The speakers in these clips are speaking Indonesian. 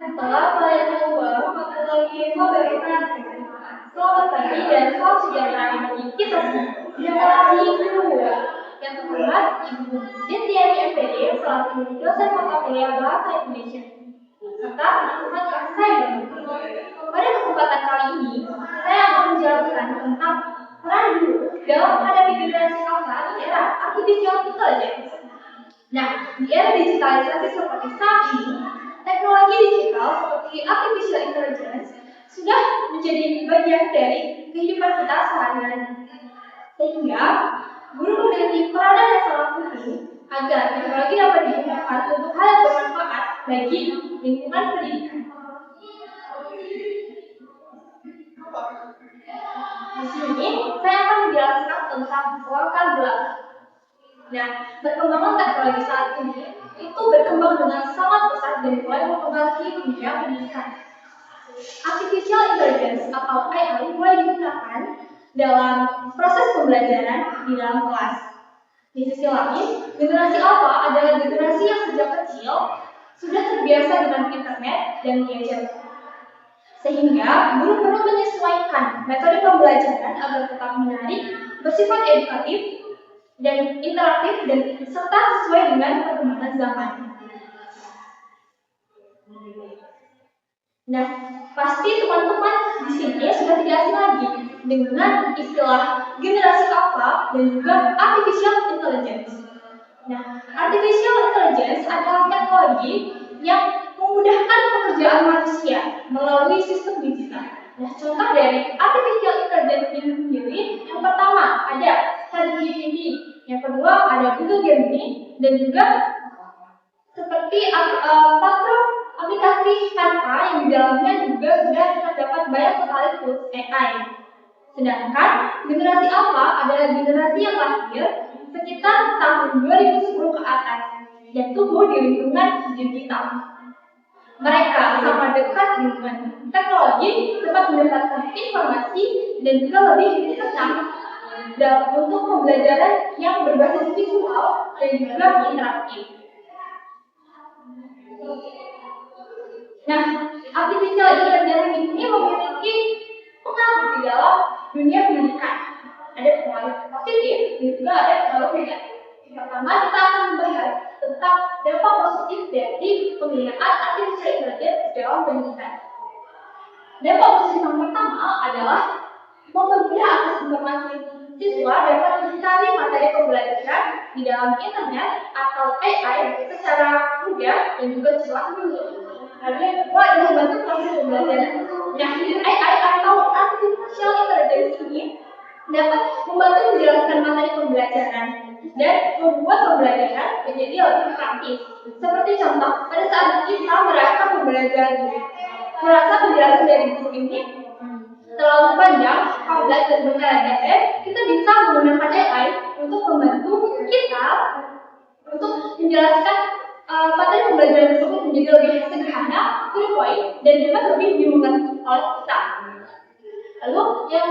Setelah kalian keluar, metodologi info berinteraksi. Selamat pagi dan salam sejahtera bagi kita semua. Jumpa lagi kedua. Yang terhormat Ibu Dintiani MPD selaku dosen mata kuliah Bahasa Indonesia serta teman-teman yang saya banggakan. Pada kesempatan kali ini, saya akan menjelaskan tentang peran guru dalam menghadapi generasi alpha di era artificial intelligence. Nah, di era digitalisasi seperti saat ini, teknologi digital seperti artificial intelligence sudah menjadi bagian dari kehidupan kita sehari-hari. Sehingga, guru memiliki peranan yang sangat penting agar teknologi dapat digunakan untuk hal yang bermanfaat bagi lingkungan pendidikan. Di sini, saya akan menjelaskan tentang latar belakang. Nah, perkembangan teknologi saat ini itu berkembang dengan sangat pesat dan mulai mempengaruhi dunia pendidikan. Artificial intelligence atau AI mulai digunakan dalam proses pembelajaran di dalam kelas. Di sisi lain, generasi alpha adalah generasi yang sejak kecil sudah terbiasa dengan internet dan gadget. Sehingga guru perlu menyesuaikan metode pembelajaran agar tetap menarik, bersifat edukatif, dan interaktif dan serta sesuai dengan perkembangan zaman. Nah, pasti teman-teman di sini sudah tidak asing lagi dengan istilah generasi alpha dan juga artificial intelligence. Nah, artificial intelligence adalah teknologi yang memudahkan pekerjaan manusia melalui sistem digital. Nah, contoh dari artificial intelligence ini sendiri, yang pertama ada ChatGPT, yang kedua ada Google Gemini, dan juga seperti platform aplikasi Canva yang di dalamnya juga sudah terdapat banyak sekali tools AI. Sedangkan generasi alpha adalah generasi yang lahir sekitar tahun 2010 ke atas dan tumbuh di lingkungan digital. Mereka sama dekat dengan teknologi, dapat mendapatkan informasi dan juga lebih tenang untuk pembelajaran yang berbasis visual dan juga interaktif. Nah, artificial intelligence ini memiliki pengaruh di dalam dunia pendidikan. Ada pengaruh positif dan juga ada pengaruh negatif. Pertama, kita akan membahas tentang dampak positif dari penggunaan artificial intelligence dalam pendidikan. Dampak positif yang pertama adalah mempermudah akses informasi. Siswa dapat mencari materi pembelajaran di dalam internet atau AI secara mudah dan juga cepat. Lalu yang kedua adalah membantu proses pembelajaran. Nah, AI atau artificial intelligence ini dapat membantu menjelaskan materi pembelajaran dan membuat pembelajaran menjadi lebih praktis. Seperti contoh, pada saat kita merayakan pembelajaran, merasa penjelasan dari guru ini terlalu panjang, kompleks dan bertele-tele, kita bisa menggunakan AI untuk membantu kita untuk menjelaskan materi pembelajaran tersebut menjadi lebih sederhana, to the point, dan dapat lebih dimengerti oleh kita. Lalu yang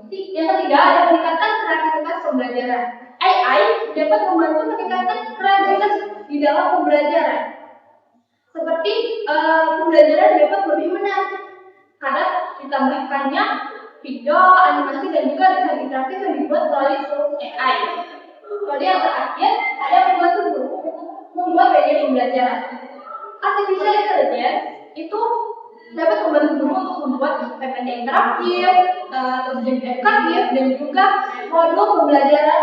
ketiga ada peningkatan kreativitas pembelajaran. AI dapat membantu meningkatkan kreativitas di dalam pembelajaran. Seperti pembelajaran dapat lebih menarik karena ditambahkannya video, animasi, dan juga desain interaktif yang dibuat melalui tools AI. Lalu yang terakhir ada membantu guru membuat media pembelajaran. Artificial intelligence itu dapat membantu guru untuk membuat PPT interaktif, terus edukatif, dan juga modul pembelajaran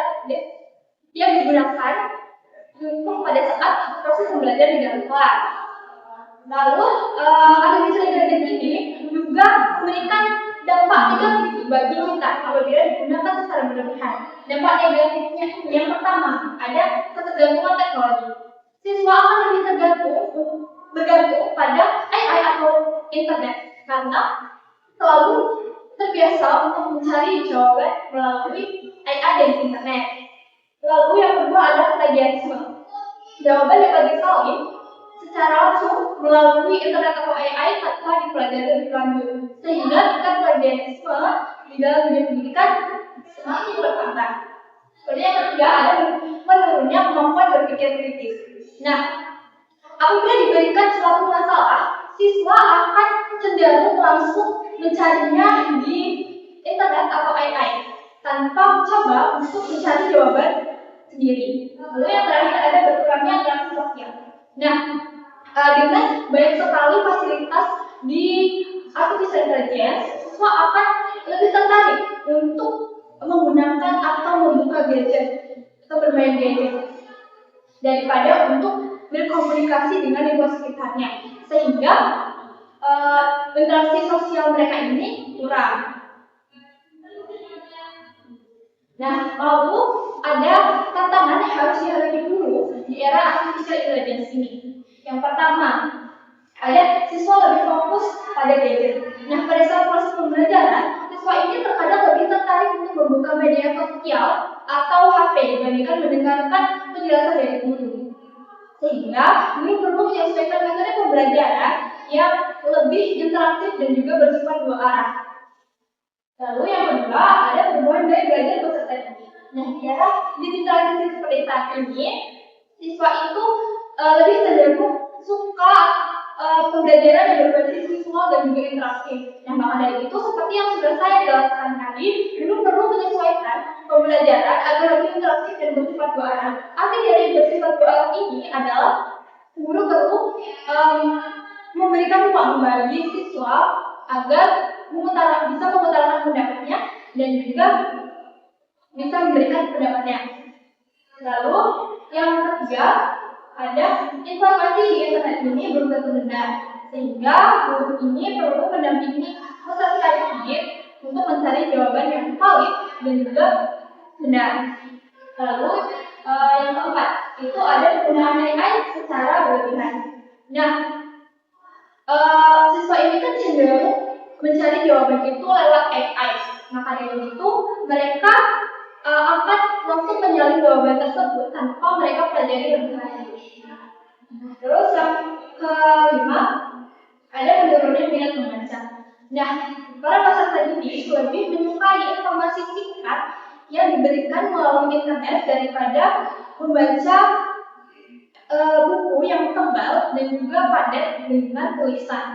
yang digunakan untuk pada saat proses pembelajaran di dalam kelas. Lalu artificial intelligence ini juga memberikan dampak negatif bagi kita apabila digunakan secara berlebihan. Dampak negatifnya yang pertama ada ketergantungan teknologi. Siswa akan lebih bergantung pada AI atau internet karena selalu terbiasa untuk mencari jawaban melalui AI dan internet. Lalu yang kedua adalah plagiarisme. Jawaban dapat disalin secara langsung melalui internet atau AI tanpa dipelajari lebih lanjut, sehingga tingkat plagiarisme di dalam dunia pendidikan semakin bertambah. Kemudian yang ketiga ada menurunnya kemampuan berpikir kritis. Nah, apabila diberikan suatu masalah siswa akan cenderung langsung mencarinya di internet atau AI tanpa mencoba untuk mencari jawaban sendiri. Lalu yang terakhir ada berkurangnya interaksi sosial. Nah, dengan banyak sekali fasilitas di artificial intelligence, siswa akan lebih tertarik untuk menggunakan atau membuka gadget atau bermain gadget daripada untuk berkomunikasi dengan lingkungan sekitarnya, sehingga interaksi sosial mereka ini kurang. Nah, lalu ada tantangan yang harus dihadapi dulu di era artificial intelligence ini. Yang pertama, ada siswa lebih fokus pada gadget. Nah, pada saat proses pembelajaran, siswa ini terkadang lebih tertarik untuk membuka media sosial atau HP dibandingkan mendengarkan penjelasan dari guru. Sehingga guru perlu menyesuaikan metode pembelajaran yang lebih interaktif dan juga bersifat dua arah. Lalu yang kedua, ada perubahan gaya belajar peserta didik. Nah, di era digitalisasi seperti saat ini, siswa itu lebih cenderung suka pembelajaran yang berbasis visual dan juga interaktif. Nah, maka dari itu, seperti yang sudah saya jelaskan tadi, guru perlu menyesuaikan pembelajaran agar lebih interaktif dan bersifat dua arah. Arti dari bersifat dua arah ini adalah guru perlu memberikan ruang bagi siswa agar bisa mengutarakan pendapatnya dan juga bisa memberikan pendapatnya. Lalu yang ketiga, ada informasi di internet ini belum tentu benar, sehingga guru ini perlu mendampingi peserta didik untuk mencari jawaban yang valid dan juga benar. Lalu yang keempat, itu ada penggunaan AI secara berlebihan. Nah, siswa ini kan cenderung mencari jawaban itu lewat AI. Maka dari itu mereka akan langsung menyalin jawaban tersebut tanpa mereka pelajari lebih lanjut. Terus yang kelima, ada menurunnya minat membaca. Nah, para peserta didik lebih menyukai informasi singkat yang diberikan melalui internet daripada membaca buku yang tebal dan juga padat dengan tulisan.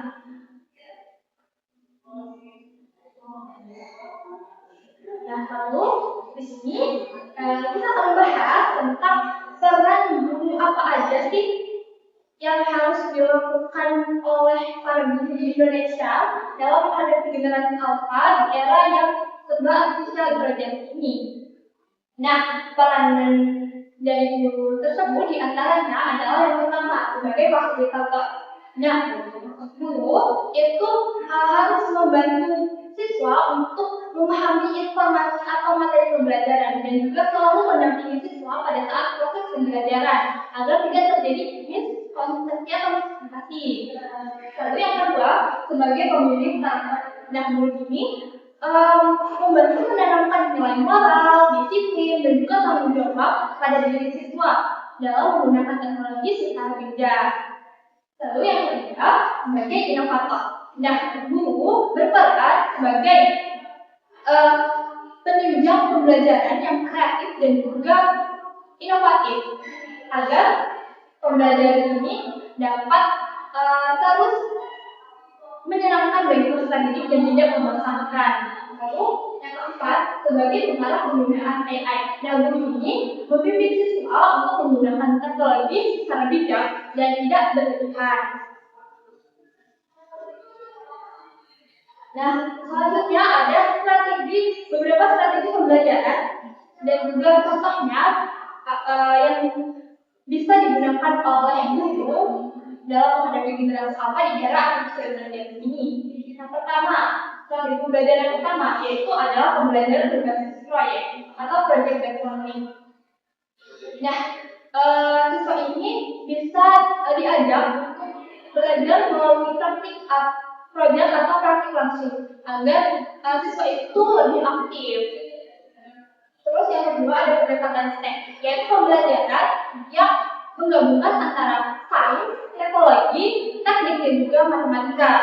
Nah, lalu di sini kita akan membahas tentang peran guru apa aja sih yang harus dilakukan oleh para guru di Indonesia dalam menghadapi generasi alpha di era yang serba artificial intelligence ini. Nah, peranan dari guru tersebut diantaranya adalah yang pertama sebagai fasilitator. Nah, guru itu harus membantu siswa untuk memahami informasi atau materi pembelajaran dan juga selalu mendampingi siswa pada saat proses pembelajaran agar tidak terjadi miskonsepsi atau miskomunikasi. Lalu yang kedua, sebagai pembimbing karakter. Nah, guru ini membantu menanamkan nilai moral, disiplin, dan juga tanggung jawab pada diri siswa dalam menggunakan teknologi secara bijak. Lalu yang ketiga, sebagai inovator. Nah, guru berperan sebagai penunjang pembelajaran yang kreatif dan juga inovatif agar pembelajaran ini dapat terus menyenangkan bagi peserta didik dan tidak membosankan. Lalu yang keempat, sebagai pengarah penggunaan AI. Nah, guru ini membimbing siswa untuk menggunakan teknologi secara bijak dan tidak berlebihan. Nah, selanjutnya ada beberapa strategi pembelajaran dan juga contohnya yang bisa digunakan oleh guru dalam menghadapi generasi alpha di era artificial intelligence ini. Yang pertama, strategi pembelajaran yang pertama yaitu adalah pembelajaran berbasis proyek atau project based learning. Nah, siswa ini bisa diajak untuk belajar melalui praktik proyek atau praktik langsung agar siswa itu lebih aktif. Terus yang kedua ada pendekatan STEM, yaitu pembelajaran yang menggabungkan antara sains, teknologi, teknik dan juga matematika.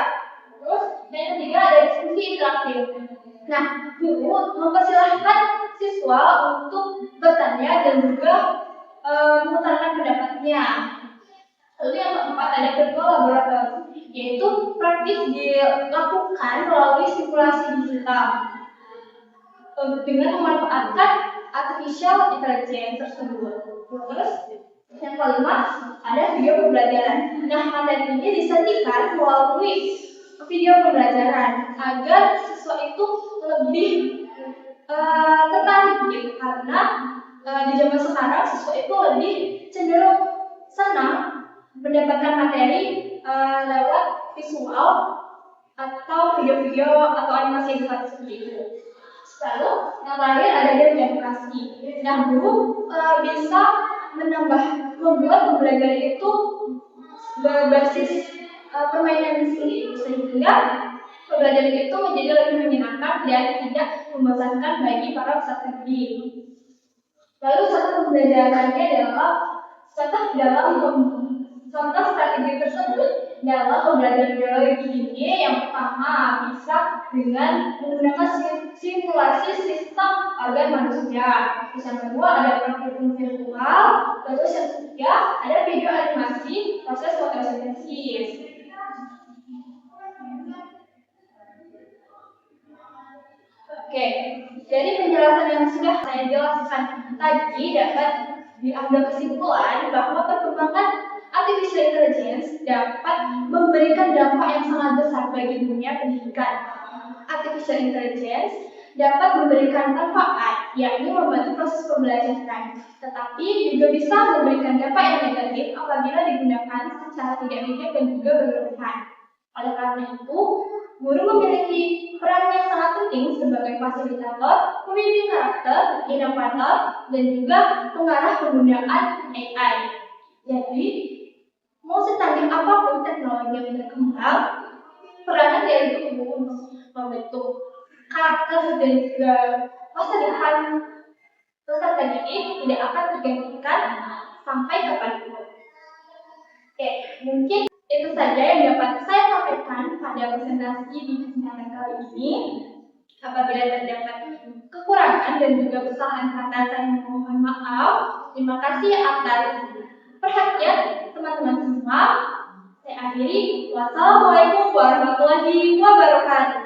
Terus yang ketiga ada diskusi interaktif. Nah, guru mempersilahkan siswa untuk bertanya dan juga mengutarakan pendapatnya. Lalu yang keempat ada virtual laboratory, yaitu praktik dilakukan melalui simulasi digital dengan memanfaatkan artificial intelligence tersebut. Terus yang kelima ada video pembelajaran. Nah, materi ini disajikan melalui video pembelajaran agar siswa itu lebih tertarik gitu, karena di zaman sekarang siswa itu lebih cenderung senang mendapatkan materi lewat visual atau video-video atau animasi seperti itu. Lalu yang terakhir ada game edukasi. Nah, guru bisa membuat pembelajaran itu berbasis permainan sehingga pembelajaran itu menjadi lebih menyenangkan dan tidak membosankan bagi para peserta didik. Lalu satu pembelajarannya adalah contoh strategi tersebut dalam pembelajaran biologi ini. Yang pertama bisa dengan menggunakan simulasi sistem organ manusia. Terus yang kedua ada praktikum virtual. Terus yang ketiga ada video animasi proses fotosintesis. Oke, jadi penjelasan yang sudah saya jelaskan tadi dapat diambil kesimpulan bahwa perkembangan artificial intelligence dapat memberikan dampak yang sangat besar bagi dunia pendidikan. Artificial intelligence dapat memberikan manfaat, yakni membantu proses pembelajaran, tetapi juga bisa memberikan dampak yang negatif apabila digunakan secara tidak bijak dan juga berlebihan. Oleh karena itu, guru memiliki peran yang sangat penting sebagai fasilitator, pembimbing karakter, inovator, dan juga pengarah penggunaan AI. Jadi, mau secanggih apapun teknologi yang berkembang, peranan dari guru untuk membentuk karakter dan juga masa depan peserta didik tidak akan tergantikan sampai kapanpun. Oke, mungkin itu saja yang dapat saya sampaikan pada presentasi di kesempatan kali ini. Apabila terdapat kekurangan dan juga kesalahan kata, saya mohon maaf. Terima kasih atas perhatian teman-teman semua. Saya akhiri. Wassalamualaikum warahmatullahi wabarakatuh.